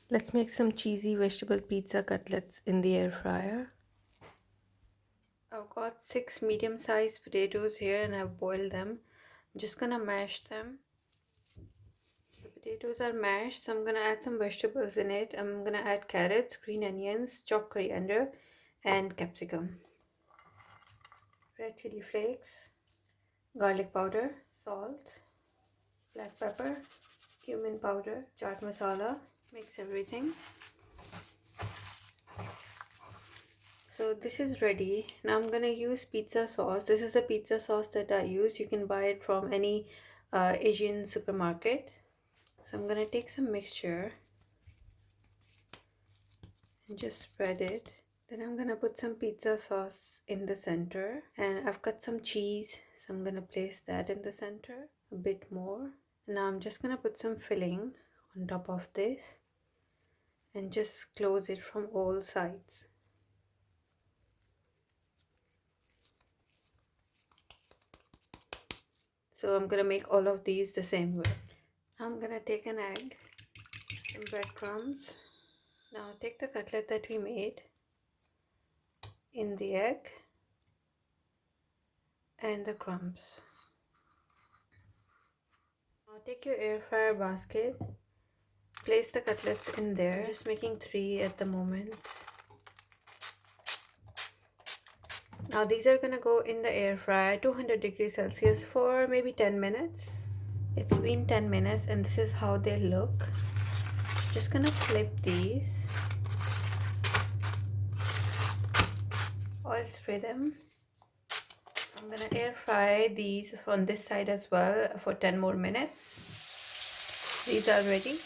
Let's make some cheesy vegetable pizza cutlets in the air fryer. I've got 6 medium-sized potatoes here and I've boiled them. I'm just gonna mash them. The potatoes are mashed, so I'm gonna add some vegetables in it. I'm gonna add carrots, green onions, chopped coriander, and capsicum. Red chili flakes, garlic powder, salt, black pepper, cumin powder, chaat masala. Mix everything. So this is ready. Now I'm gonna use pizza sauce. This is the pizza sauce that I use. You can buy it from any Asian supermarket. So I'm gonna take some mixture and just spread it. Then I'm gonna put some pizza sauce in the center, and I've cut some cheese, so I'm gonna place that in the center a bit more. And now I'm just gonna put some filling on top of this and just close it from all sides. So I'm gonna make all of these the same way. I'm gonna take an egg, some breadcrumbs. Now take the cutlet that we made in the egg and the crumbs. Now take your air fryer basket, place the cutlets in there. I'm just making 3 at the moment. Now these are gonna go in the air fryer 200 degrees Celsius for maybe 10 minutes. It's been 10 minutes and this is how they look. Just gonna flip these, oil spray them. I'm gonna air fry these on this side as well for 10 more minutes. These are ready.